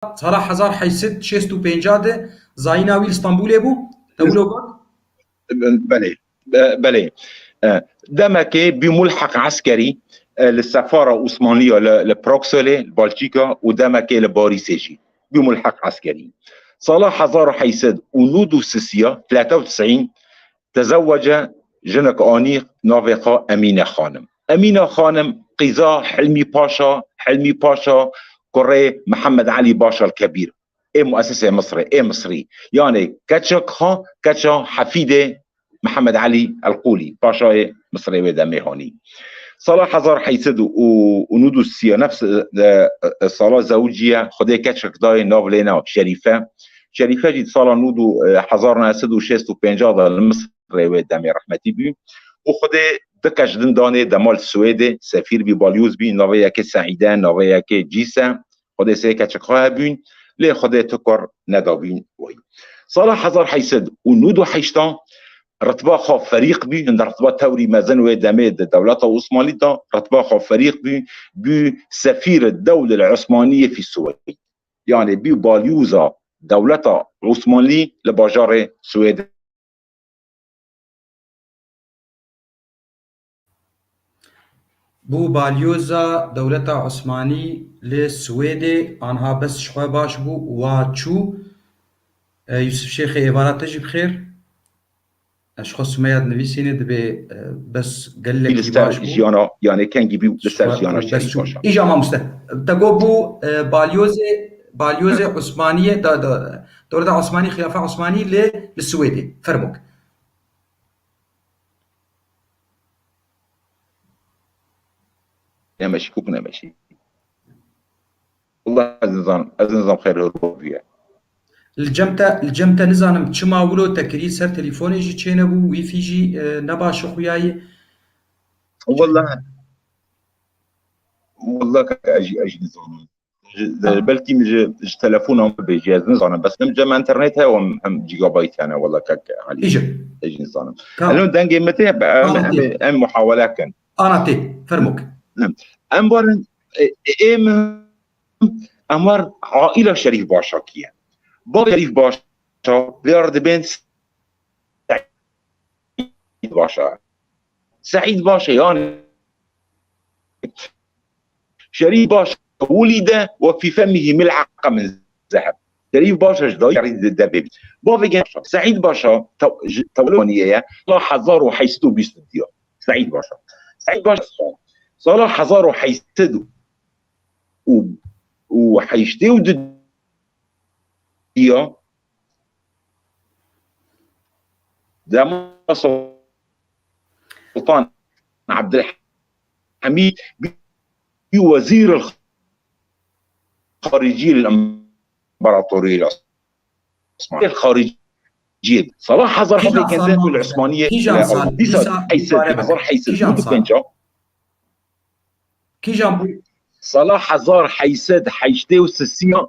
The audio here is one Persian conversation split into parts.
سالا 1856 زاینا ویل استانبول بو تولو بله بله دمكي بملحق عسكري للسفاره العثمانيه لبروكسل بلجيكا ودمكي لباريسيجي بملحق عسكري. صلاح زار حيسد ونودو سيسيا 93 تزوج جنك آنيق نافقة أمينة خانم. أمينة خانم قزا حلمي باشا كوري محمد علي باشا الكبير مؤسسة مصري يعني كاتشا حفيدة محمد علي القولي باشا مصري ودمي هوني. صلاح زار حيسد ونودو السيا نفس صلاة زوجية خدي كاتشك داي نوفلينا شريفة جيد صلاة نودو حزارنا سدو شيستو بينجادا المصري ودمي رحمتي بي وخدي دكاش دنداني دمال السويدي سفير بباليوز بي نوفيا كي سعيدان نوفيا كي جيسا خدي سي كاتشك خاهبين لي خدي تكر ندابين وي. صلاح زار حيسد ونودو حيشتان رتبه خاف فريق بي عند رتبه توري مازن ودمي الدولة العثمانية رتبه خاف فريق بي سفير الدولة العثمانية في السويد يعني بي باليوزا دولة عثمانية لباجار السويد. بو باليوزا دولة عثماني للسويد آنها بس شخوة باش بو واتشو يوسف شيخ عبارات تجي بخير اشخاص سميات نویسینه دبی بس قال لك باش بو يعني كان جيبيو لسالجيانا شريف باشا ايجا ما مسته تقول بو باليوزي عثمانيه دولة عثماني خلافة عثماني للسويدي فرموك يا ماشي كوكنا ماشي والله النظام خير الروبيا الجمتا نزانم چما ولو تكري سر تليفوني جي چينبو وي في جي نباش خوياي والله اجي نظام بلكي مج تلفونهم بجهاز نظام بس من جمع انترنت هم جيجا بايت انا والله علي اجي نظام لانه دنجي متى ام محاوله كان انا تي فرموك امبارن امر عائله شريف باشا كيان بابا شريف باشا بيرد بين سعيد باشا يعني شريف باشا ولد وفي فمه ملعقه من ذهب. شريف باشا جداي يريد الدبيب بابا سعيد باشا تولونيه صلاح زارو حيستو بيستديو سعيد باشا صلاح زارو حيستدو وحيشتيو ديو ده سلطان عبد الحميد وزير الخارجية للإمبراطورية العثمانية الخارجية. صلاح زار حيث كانت العثمانية صلاح زار حيسد حيشتيو سسيا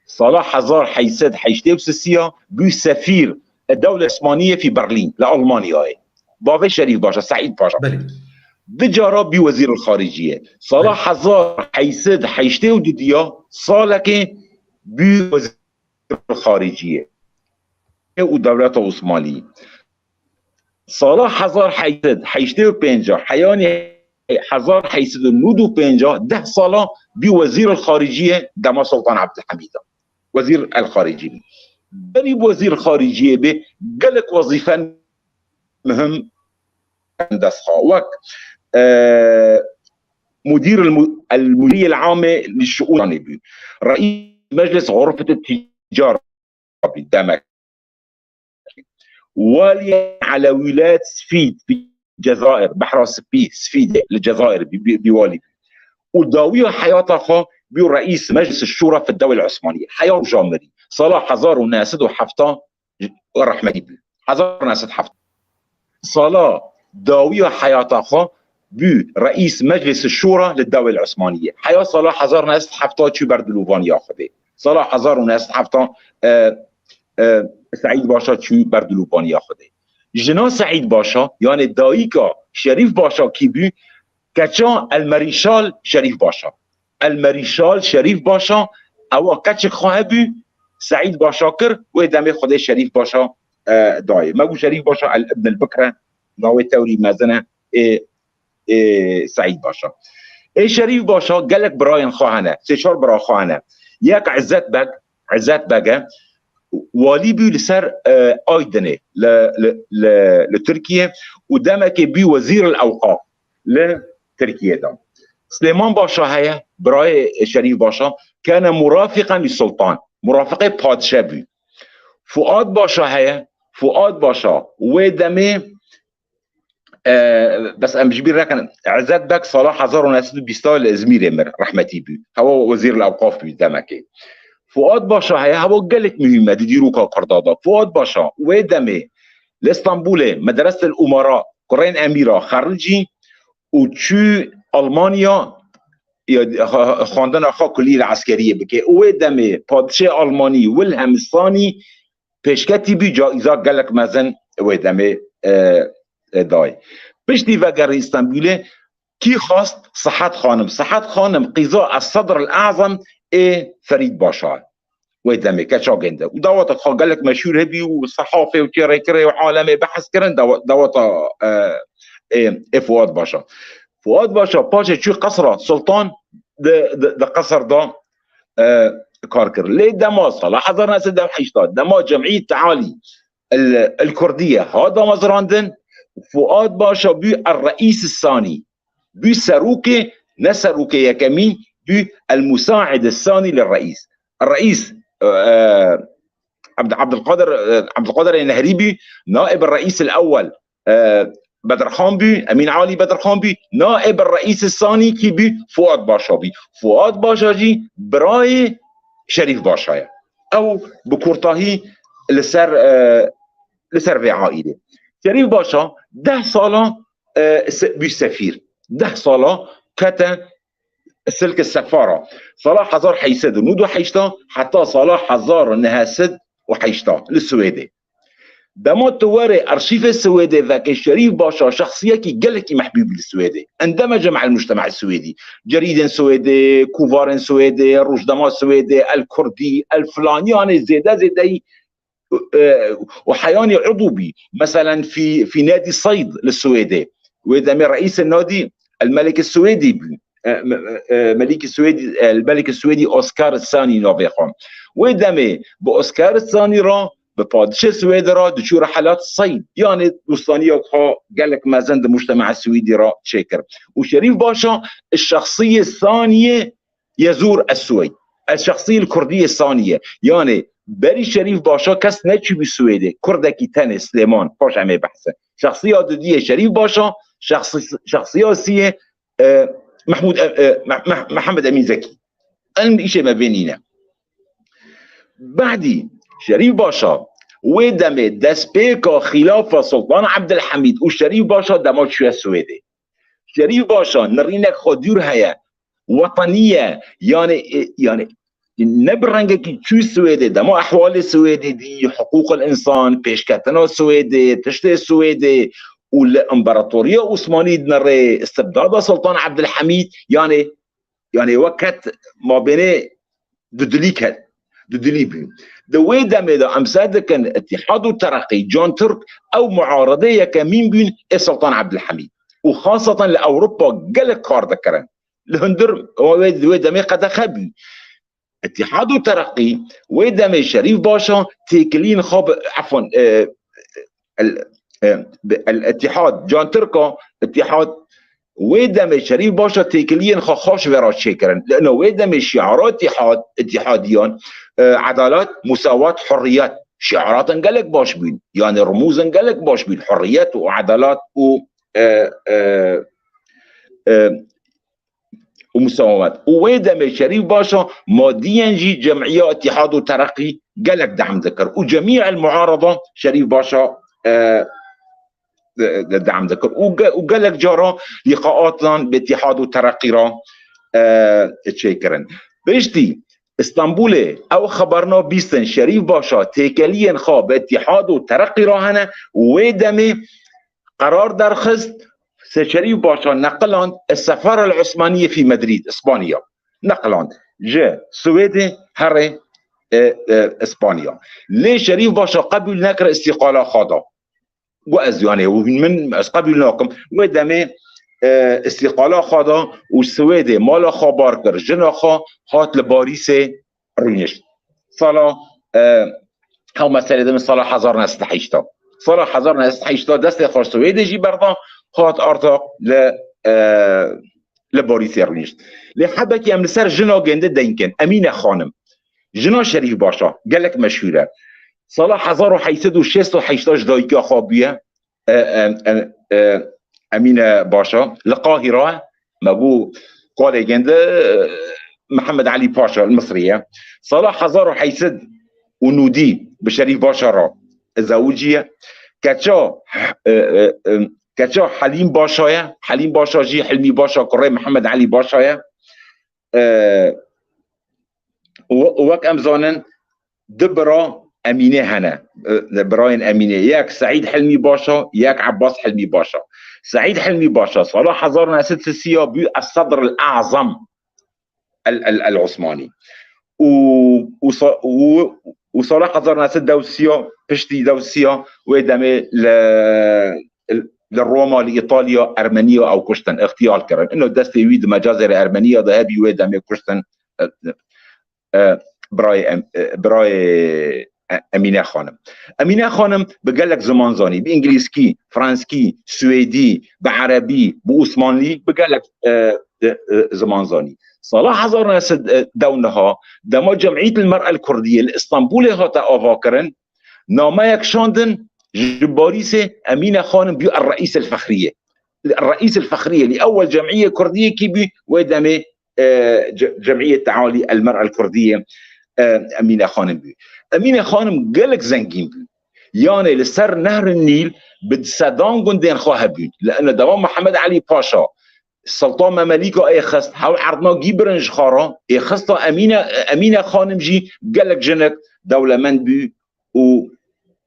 صلاح زار حيسد حيشتيو سسيا بسفير الدولة العثمانية في برلين لألمانيا بابا شريف باشا سعيد باشا بجارة بوزير الخارجية. صلاح زار حيسد حيشتيو ديديا صالك بوزير الخارجية ودولة العثمانية. صلاح زار حيسد حيشتيو بينجا حياني حزار حيسد النودو بينجا 10 صالة بوزير الخارجية دما سلطان عبد الحميد وزير الخارجية. بني بوزير الخارجية به قالك وظيفة مهم هندسة وك مدير المديرية العامة للشؤون الجانبية رئيس مجلس غرفة التجارة بالدمك والي على ولاية سفيد في الجزائر بحر سفيد للجزائر بوالي وداوية حياته برئيس مجلس الشورى في الدولة العثمانية حياة جامري. صلاح زار وناسد وحفطة رحمة الله حزار ناسد حفطة صلاح داوية حياته برئيس مجلس الشورى للدولة العثمانية حياة صلاح زار ناسد حفطة شو بردلوفان ياخذه صلاح زار وناسد حفطة سعيد باشا شو بردلوفان ياخذه جنا سعيد باشا يعني دايكا شريف باشا كيبو كاتشان الماريشال شريف باشا او كاتشك خواهبي سعيد باشا كر ودمي خدي شريف باشا داي ما بو شريف باشا الابن البكره ناوي توري مازنه سعيد باشا شريف باشا قال لك براين خواهنه سيشار برا خواهنه ياك عزت بقى والي بي لسر ايدنه لتركيا ودمك بي وزير الاوقاف لتركيا ده سليمان باشا هيا براي شريف باشا كان مرافقا للسلطان مرافقه بادشاه فؤاد باشا ودمي بس ام جبير كان عزت بك صلاح هزار وناسد بيستوى ازمير امر رحمتي بي هو وزير الاوقاف بي دمكي فؤاد باشا هي هو قالك مهمه تديروا كقرداده فؤاد باشا ودمي لاسطنبول مدرسه الامراء قرين اميره خرجي وتشو المانيا خواندن اخا كليه العسكريه بكي ودمي بادشاه الماني ويلهلم الثاني پیشکتی بی جایزه گلک مزن ودمي داي بشتي وگر اسطنبول كي خواست صحت خانم قضاء الصدر الاعظم فريد باشا ودمي كشاغنده ودوت قال لك مشهور هبي وصحافه وكيري كري وعالمي بحث كرن دوت فؤاد باشا شو قصره سلطان ده قصر ده كاركر ليه دما صلاح حضرنا سده حيشتاد دما جمعيه تعالي الكرديه هذا مزراندن فؤاد باشا بي الرئيس الثاني بي سروكي نسروكي يا كمين بي المساعد الثاني للرئيس الرئيس عبد القادر النهريبي نائب الرئيس الاول بدر خان بي امين علي بدر خان بي نائب الرئيس الثاني كي بي فؤاد باشا جي براي شريف باشا او بكورتاهي لسر في عائله شريف باشا 10 ساله بي سفير 10 ساله كتا سلك السفاره صلاح هزار حيسد ونودو حيشتا حتى صلاح هزار نهاسد وحيشتا للسويدي دما تواري ارشيف السويدي ذاك الشريف باشا شخصيه كي قالك محبوب للسويدي اندمج مع المجتمع السويدي جريد سويدي كوفار سويدي روجدما سويدي الكردي الفلاني يعني زياده وحياني عضو بي مثلا في نادي صيد للسويدي واذا من رئيس النادي الملك السويدي بي الملك السويدي اوسكار الثاني نوفيخون ودمي باوسكار الثاني را ببادشاه السويدي را دشو رحلات الصيد يعني دوستانيه قال لك ما زند المجتمع السويدي را شكر وشريف باشا الشخصيه الثانيه يزور السويد الشخصيه الكرديه الثانيه يعني بري شريف باشا كس نتشي بالسويدي كردكي تاني سليمان باش عمي بحثه شخصيه دوديه شريف باشا شخصيه سيه محمد امين زكي الشيء ما بيننا بعدي شريف باشا ودمي دسبيكا خلافه سلطان عبد الحميد وشريف باشا دمات شويه السويدي شريف باشا نرينك خدور هيا وطنيه يعني نبرنجك تشو السويدي دما احوال السويدي دي حقوق الانسان بيشكتنا السويدي تشتي السويدي والامبراطوريه العثمانيه نري استبداد سلطان عبد الحميد يعني وقت ما بين ددليبي دوي دمدا امساد كان اتحاد الترقي جون ترك او معارضيه كمين بين السلطان عبد الحميد وخاصه لاوروبا قال كار ذكرن الهندر دوي دمي قد خبي اتحاد الترقي ودمي شريف باشا تيكلين خاب عفوا الاتحاد جون تركا اتحاد ودمي شريف باشا تيكلين خاش ورا شكرا لانه ودمي شعارات اتحاديان عدالات مساواة حريات شعارات انقلق باش بين يعني رموز انقلق باش بين حريات وعدالات ومساومات وودمي شريف باشا ماديا جي جمعيه اتحاد وترقي قالك دعم ذكر وجميع المعارضه شريف باشا دعم ذكر وقال لك جرى لقاءات باتحاد وترقي را تشكرن بيشتي اسطنبول او خبرنا بيستن شريف باشا تيكليا خاب اتحاد وترقي را هنا ودمي قرار درخست شريف باشا نقلان السفاره العثمانيه في مدريد اسبانيا نقلان جاء سويدي هري اسبانيا. ليه شريف باشا قبل نكر استقاله خاضه وأز يعني ومن قبل ناكم ودمي استقاله خاضه والسويدي مالا خبر كر جناخا هات لباريس رونيش صلاة هاو مسألة دم صلاة حزار ناس تحيشتا صلاة حزار ناس تحيشتا دست خاص سويدي جي برضا هات ارتاق لباريس رونيش لحبك يا مسار جنا جنده دا يمكن أمينة خانم جنا شريف باشا قال لك مشهوره صلاح 1680 دقيقه خابيه امينه باشا القاهره مابو قال جنده محمد علي باشا المصريه صلاح 1600 ونودي بشريف باشا را زوجيه كاتشا حليم باشايا حليم باشا جي حلمي باشا كري محمد علي باشايا وك امزانن دبرا امينه هنا براين امينه ياك سعيد حلمي باشا ياك عباس حلمي باشا سعيد حلمي باشا صلاح 1600 بي الصدر الاعظم العثماني وصلاح 1600 بشتي دوسيا ودمي لروما لايطاليا ارمينيا او كشتن اغتيال كرن انه دستي ويد مجازر ارمينيا ذهبي ودمي كشتن براي امينه خانم امينه خانم بقال لك زمان زاني بانجليزكي فرنسكي سويدي بعربي بعثماني بقال لك زمان زاني صلاح 1600 دونها دما جمعيه المراه الكرديه الاسطنبولي هاتا افاكرن ناميك شاندن جباريسه امينه خانم بيو الرئيس الفخريه لاول جمعيه كرديه كيبي ودمي جمعيه تعالي المراه الكرديه امينه خانم بي امينه خانم قالك زنجين بي يعني لسر نهر النيل بدسدان قندين خواهبين لان دوام محمد علي باشا السلطان مماليكو اي خست حاول عرضنا جيبرنج خارا اي خسته امينه خانم جي قالك جنك دوله من بي و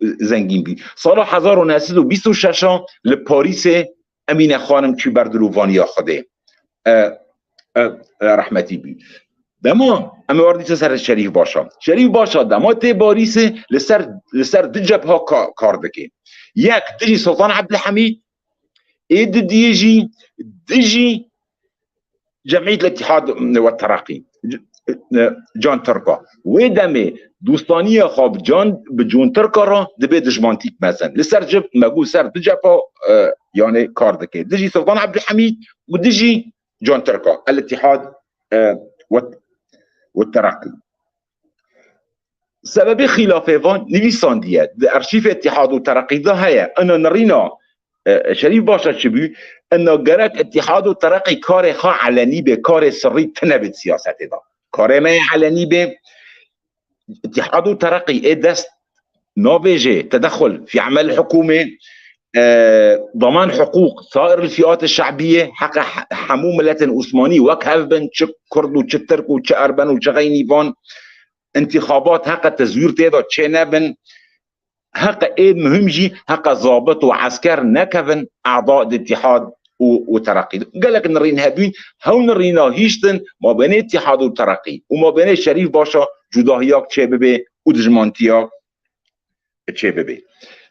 زنگین بی سال 1926 لپاریس امینه خانم کی بردلووانیا خوده رحمتی بی دما اما واردی سر شریف باشا دما تی باریس لسر دو جبهه کار دکه یک دیجی سلطان عبدالحمید اید دیجی جمعیه الاتحاد والترقی جان ترکا و دمه دوستانی خواب جان به جون ترکا را دبی دشمانتیک مثلا لسر جب مگو سر دو جبهه يعني کار دکه دیجی سلطان عبدالحمید و دیجی جان تركا الاتحاد والترقي. سبب خلاف فان نویساندیه در ارشیف اتحاد و ترقی ده هيا انه نرينا شريف باشا شبي انه جرك اتحاد و ترقی کار خا علنی به کار سری تنبت سیاست ده کار ما علنی به اتحاد و ترقی دست نابجه تدخل في عمل الحكومه ضمان حقوق سائر الفئات الشعبيه حق حمو ملت عثماني وكهفبن تش كرد وتش ترك وتش اربن وتش غينيفان انتخابات حق تزوير تيدا تش نبن حق ايه مهم جي حق ضابط وعسكر نكفن اعضاء الاتحاد وترقي. قال لك نرين هابين هون نرينا هيشتن ما بين اتحاد وترقي وما بين شريف باشا جداهياك تشببه ودجمانتياك تشببه.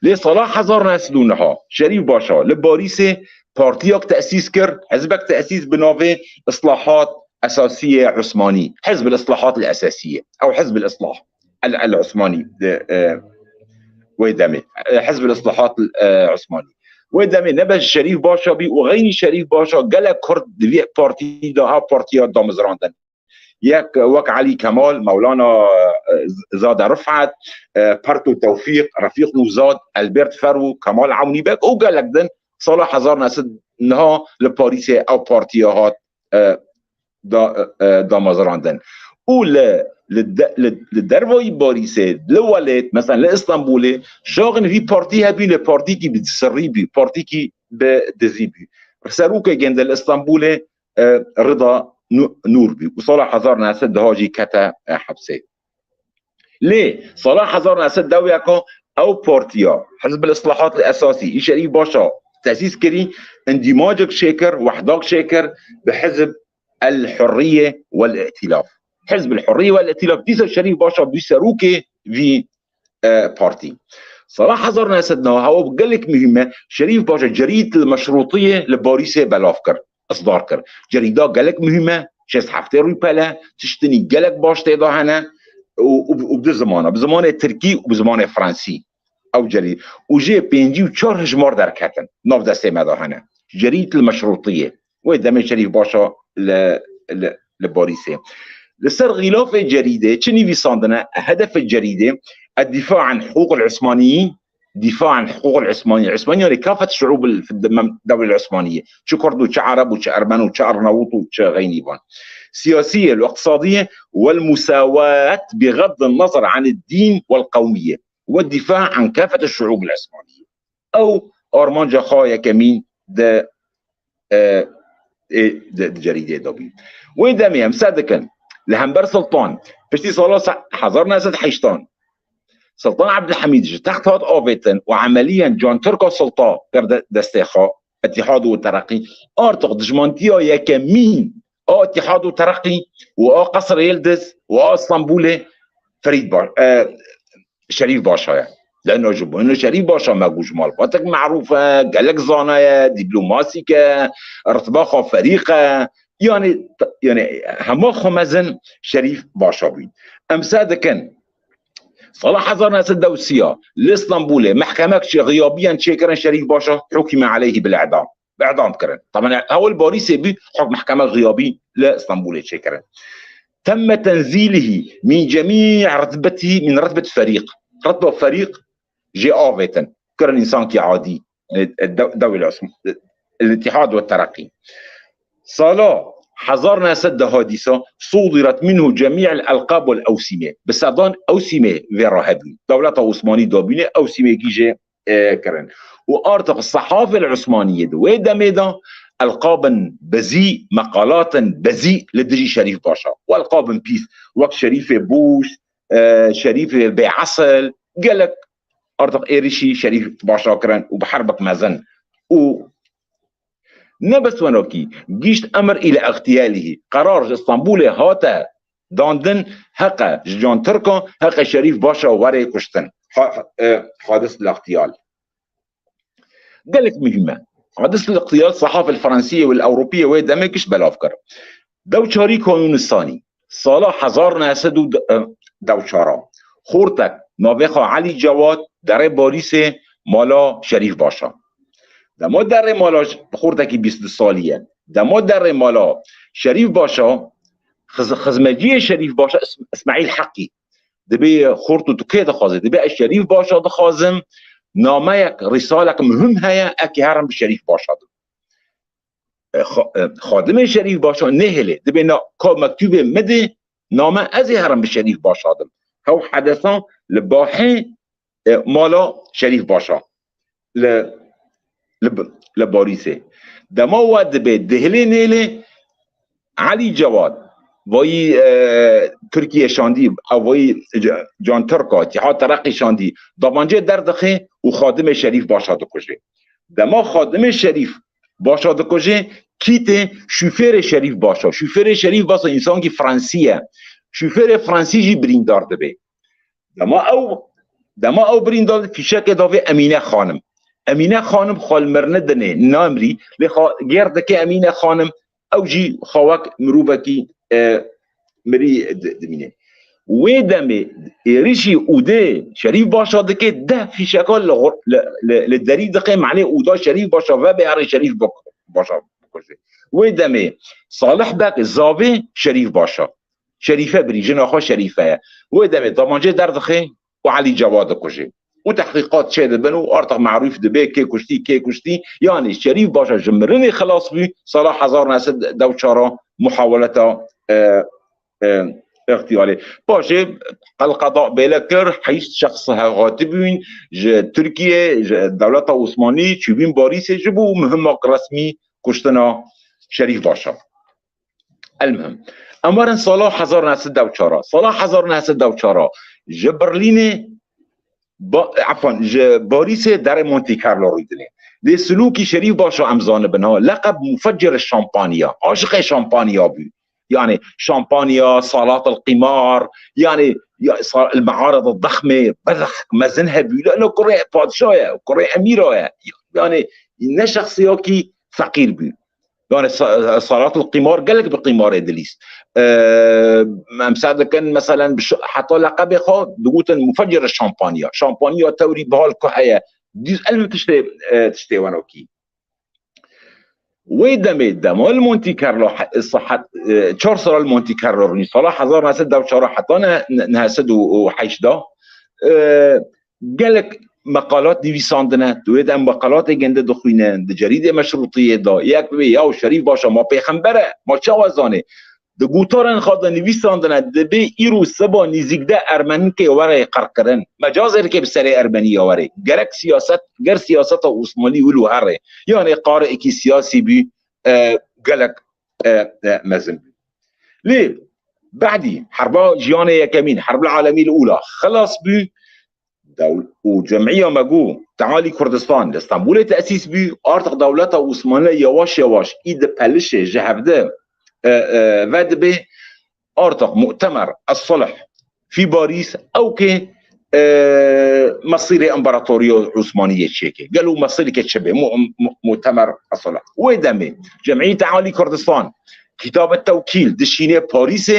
لي صلاح حزار نسلونها شريف باشا لباريسه بارتياك تأسيس كر حزبك تأسيس بنوفي إصلاحات أساسية عثماني حزب الإصلاحات الأساسية أو حزب الإصلاح العثماني ويدمي حزب الإصلاحات العثماني ويدمي نبش شريف باشا بي وغيني شريف باشا قال كرد دي بارتي ده بارتيات دامزراندن ياك وك علي كمال مولانا زاد رفعت بارتو توفيق رفيق نوزاد البرت فرو كمال عوني باك وقال لك دن صلاح حزار نسد انها لباريس او بارتيات دا مزراندن ولا للدربوي باريس لولات مثلا لاسطنبول شاغن في بارتي هبي لبارتي كي بتسري بي بارتي كي بدزيبي رسالوك جند الاسطنبول رضا نور بي وصلاح حزار نسد هاجي كتا حبسه ليه صلاح حزار نسد دوياكو او بارتيا حزب الاصلاحات الاساسي شريف باشا تاسيس كري اندماجك شاكر وحداك شاكر بحزب الحريه والائتلاف حزب الحريه والائتلاف ديسا شريف باشا بيسروكي في بارتي. صلاح حضرنا اسدنا هو قال لك مهمه شريف باشا جريده المشروطيه لباريس بلافكر اصدار كر جريده قال لك مهمه شاس حفتي روبالا تشتني قال لك باش تيضا هنا وبزمانه بزمانه تركي وبزمانه فرنسي او جريده وجي بينجي وشار هجمار در كاتن ناف دسته ماذا هنا جريده المشروطيه ويدمج شريف باشا لباريس. لسر غلاف الجريده تشني في صندنا هدف الجريده الدفاع عن حقوق العثمانيين، دفاع عن حقوق العثمانيين، العثمانيين لكافه الشعوب في الدوله العثمانيه، شو كرد وشو عرب وشو ارمن وشو ارناوط وشو غينيبان. السياسيه والاقتصاديه والمساواه بغض النظر عن الدين والقوميه، والدفاع عن كافه الشعوب العثمانيه. او ارمانجا خايا كمين ده جريده دوبي. وين دامي مصدقا لهمبر سلطان بشتي صلاح حضرنا اسد حيشتان سلطان عبد الحميد تحت هاد اوفيتن وعمليا جون تركو سلطان دستيخا اتحاد والترقي ارتق دجمانتيا يا كمين اتحاد والترقي قصر يلدز اسطنبول فريد شريف باشا يعني. لانه جبوا انه شريف باشا ما جمال باتك معروفه قال لك زانايا دبلوماسيكا ارتباخه فريقه يعني هما خمزن شريف باشا بين امساد كان صلاح حضرنا الدوسيه الاسطنبولي محكمه غيابيا شكرا شريف باشا حكم عليه بالاعدام كرن طبعا هو الباريسي بي حكم محكمه غيابي لاسطنبول شكرا. تم تنزيله من جميع رتبته من رتبه فريق جي اوفيتن كرن انسان كي عادي الدوله الاتحاد والترقي. صلاح حضرنا سد حادثة صدرت منه جميع الألقاب والأوسمة بس أظن أوسمة فيراهبي دولة عثمانية دوبينة أوسمة كيجي كرن وأرتق الصحافة العثمانية دويدا ميدا ألقابا بذيء مقالات بذيء لدجي شريف باشا وألقابا بيس وقت شريف بوش شريف بعسل قالك أرتق إيريشي شريف باشا كرن وبحربك مازن نبس ونوكي جيشت أمر إلى اغتياله قرار اسطنبول هاتا داندن هقا جون تركا هقا شريف باشا ووري كشتن حادث الاغتيال. قال لك مهمة حادث الاغتيال الصحافة الفرنسية والأوروبية ويدمكش بالأفكار دوشاري كونستاني صلاح حزارنا سدو دوشارا خورتك نابخا علي جواد در باريس مالا شريف باشا دما در مالا خورتکی 20 سالیه دما در مالا شريف باشا خزمجی شريف باشا اسماعيل حقي دبي خورتو تكي دخازي دبي شريف باشا دخازم ناميك رسالك مهم هيا اكي هرم بشريف باشا خادم شريف باشا نهله دبي مكتوب مدي نامه ازي هرم بشريف باشا هو حدثان لباحي مالا شريف باشا لباريسه دما ود به دهلی نیله علي جواد وای ترکیه شاندی او وای جان ترکا اتحاد ترقی شاندی دامانجه در دخه و خادم شریف باشا دکوژه دما خادم شریف باشا دکوژه کیت شوفر شریف باشا انسان کی فرانسیه شوفر فرانسی جی بریندار دبه دما او بریندار فیشک داوی امینه خانم خالمرنه دنه نامری لخوا گردك امینه خانم او جي خواك مروبكي مري دمينه ويدمي ريشي اودي شريف باشا دكي ده في شكل للدري دقيم عليه اودا شريف باشا وبيعري شريف باشا ويدمي صالح بك زاوي شريف باشا شريفه بري جناخو شريفه ويدمي ضمانجه دردخي وعلي جواد كوجي وتحقيقات شهد بنو ارتق معروف دبي كي كشتي يعني شريف باشا جمرني خلاص بي صلاح حزار ناس دوشارا محاولته اغتيالي باشا القضاء بلكر حيث شخصها غاتبين تركيا الدولة العثمانية تشوفين باريس جبوا مهمة رسمي كشتنا شريف باشا. المهم امرا صلاح حزار ناس دوشارا جبرليني عفوا باريس در مونتي كارلو رويدني دي سلوكي شريف باشا امزان بنها لقب مفجر الشامبانيا عاشق شامبانيا بي يعني شامبانيا، صالات القمار، يعني المعارض الضخمه بذخ مزنها لانه كوريا بادشايه وكوريا اميره، يعني نه شخصياكي فقير بي، يعني صالات القمار قال لك بقمار ادليس مساعده كان مثلا حتى لقب خو دوت مفجر الشامبانيا، شامبانيا توري بهالكحيه ديز الف تشتي ونوكي ويدم المونتي كارلو صحت تشورسر المونتي كارلو صلاح هزار ناس دا وشرا حطنا نهسد وحيش دا قال لك مقالات نویساندنه دوید ام مقالات گنده دخوینن د جریده مشروطیه دا یک به یا شریف باشه ما پیغمبره ما چه وزانه د گوتارن خود نویساندنه د به ایرو سبا نزیگده ارمنی که وره قرقرن مجازر که بسر ارمنی وره گرک سیاست گر سیاست عثمانی ولو هره یعنی قارئ کی سیاسی بی گلک مزن بی ليه بعدي حرب جيانه يكمين حرب العالميه الاولى خلاص بي وجمعيه مجو تعالي كردستان اسطنبول تاسيس بي ارتق دولتها عثمانيه يواش يواش ايد بلش جهبده فدبي ارتق مؤتمر الصلح في باريس او كي مصيري امبراطوريه عثمانيه تشيكي قالوا مصيري كتشبه مؤتمر الصلح ويدمي جمعيه تعالي كردستان كتاب التوكيل دشينه باريس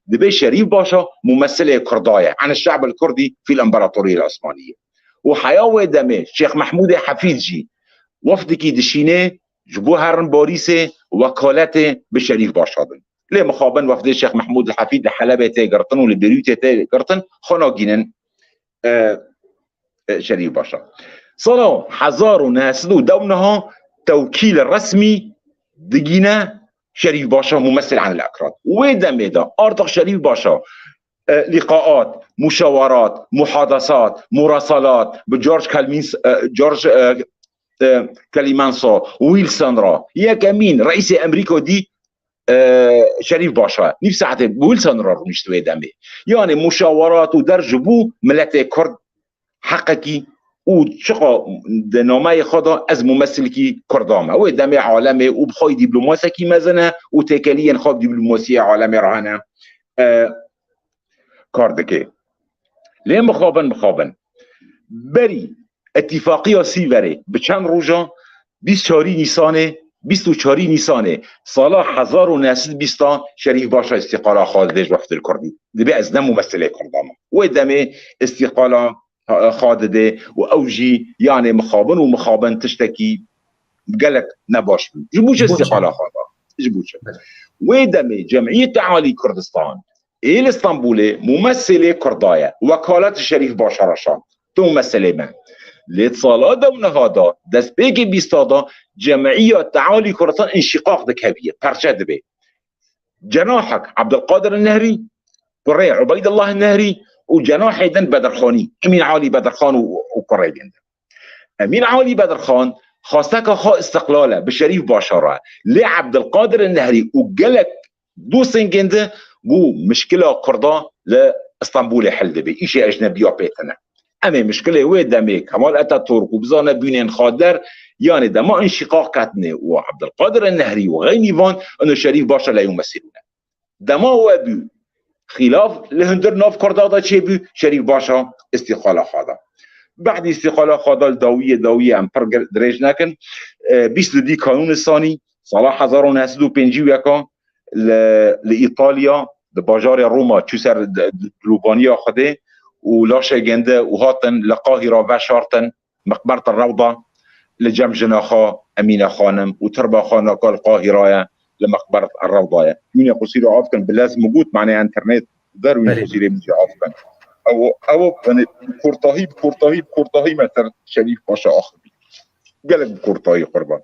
دبي شريف باشا ممثل كردايا عن الشعب الكردي في الامبراطوريه العثمانيه وحياوي دمي شيخ محمود حفيظجي وفدكي دشينه جبوه هرن باريسه وكالته بشريف باشا دن ليه مخابن وفد الشيخ محمود الحفيد حلبه تيغرتن ولبريوت تيغرتن خناجينن شريف باشا صلوا حزاروا ناسدو دونها توكيل الرسمي دقينا شريف باشا ممثل عن الأكراد ويدم إذا أرتق شريف باشا لقاءات مشاورات محادثات مراسلات بجورج جورج كاليمانسو ويلسون را يا كمين رئيس أمريكا دي شريف باشا نفس ساعته ويلسون را مش ويدمه يعني مشاورات ودرج بو ملت كرد حقيقي وشقا نامه خدا از ممثل کی کردامه و دم عالمه و بخوای دیپلماسی کی مزنه و تکلیه خواب دیپلماسی عالمه رهانه کاردکه ليه مخابن بری اتفاقی سیوره به چند روزا 24 نیسانه سال 1920 شریف باشا استقاله خالد وقت الكردي دبي از دم ممثل کردامه و دم استقاله خادده واوجي يعني مخابن تشتكي قالك نباش جبوش استقاله خاضه جبوش ويدمي جمعيه تعالي كردستان الاسطنبولي ممثله كردايا وكاله الشريف باشا رشاد تمثله من لاتصالات ونهادا دست بيجي بيستادا جمعيه تعالي كردستان انشقاق دكبيه برشد به جناحك عبد القادر النهري وري عبيد الله النهري وجناح ايضا بدرخاني امين علي بدرخان وكوري جندا امين علي بدرخان خاصك خا استقلاله بشريف باشا لعبد القادر النهري وقالك دو سنجنده جو مشكله قرضه لاسطنبول حل دبي شيء اجنبي بيتنا اما مشكله وين دمي كمال اتاتورك وبزانه بينين خادر يعني دما انشقاق كاتنه وعبد القادر النهري وغير نيفان انه شريف باشا لا يمثلونه دما هو بي خلاف لهندر ناف كردادا تشيبي شريف باشا استقاله خاضه بعد استقاله خاضه دويه ام دريج نكن 20 دي قانون الثاني صلاح 1951 لايطاليا باجار روما تشسر لوبانيا خده ولاشا جنده وهاتن لقاهره وشارتن مقبره الروضه لجم جناخا امينه خانم وتربه خانه القاهره لمقبره الروضه يوني قصير عافكن بلازم موجود معناها انترنت داروين قصير مجي عافكن او يعني كورتاهي مثلا شريف باشا اخر قالك كورتاهي قربان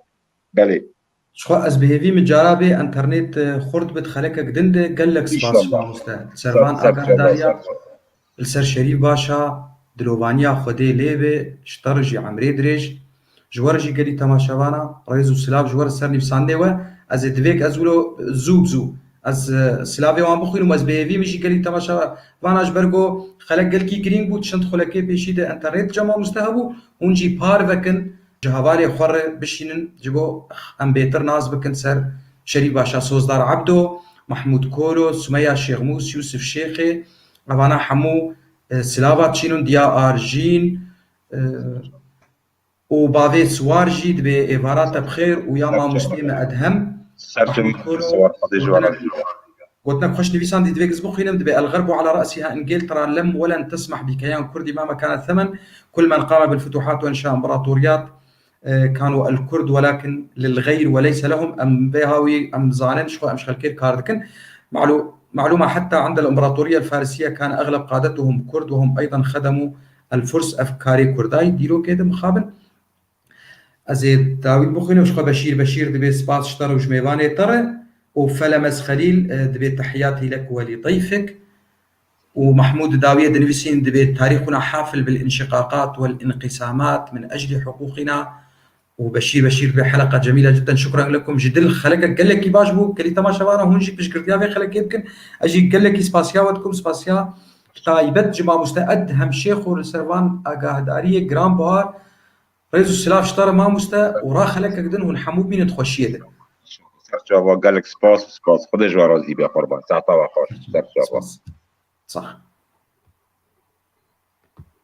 قالي شخو از بهوی مجاربه انترنت خورد بتخلك قدنده قال لك سباس شما مستعد سربان اگر داريا السر شريف باشا دلوبانيا خودي ليبه شترجي عمري دريج جوارجي قالي تماشاوانا رئيس السلاب جوار سرني بسانده و از دویک از ولو زوبزو از سلاوی وان بخوینم از بهوی میشی قالي تماشا واناش برگو خلق قال کی گرینگ بود چند خلقه پیشیده انترنت جما مستهبو اونجي پار وکن جهواري خور بشينن جبو ام بيتر ناز بكن سر شريف باشا سوزدار عبدو محمود كولو، سمية شيغموس، يوسف شيخي، أبانا حمو سلافا تشينون ديا آرجين وبافي سوارجي دبي إيفارات بخير وياما مسلمة أدهم محمود كولو قلت لك خوش نبيسان دي دبي قزبوخينم دبي الغرب على رأسها إنجلترا لم ولن تسمح بكيان كردي مهما كان الثمن. كل من قام بالفتوحات وإنشاء إمبراطوريات كانوا الكرد ولكن للغير وليس لهم. أم بيهاوي أم زانن شخو أم شخلكير كاردكن معلومة حتى عند الإمبراطورية الفارسية كان أغلب قادتهم كرد وهم أيضا خدموا الفرس أفكاري كرداي ديرو كده مخابن أزيد داوود بخيني وشخو بشير دبي سباس شطر وجميباني ترى وفلمس خليل دبي تحياتي لك ولضيفك. ومحمود داوية دنفسين دبي تاريخنا حافل بالانشقاقات والانقسامات من أجل حقوقنا. وبشير بحلقة جميلة جدا، شكرا لكم. جدل خلقك قال لك باش بو كلي تماشا وانا هونجي باش قرديا في خلق يمكن اجي قال لك سباسيا ودكم سباسيا تايبت جما مستعد هم شيخ ورسرفان اقاهداريه جرام بوار رئيس السلاف شطار ما مستا ورا خلقك قدن ونحمو بين تخشيه ده سرچاوا قال لك سباس خدي جوار زي بقربان ساعه خوش سرچاوا صح.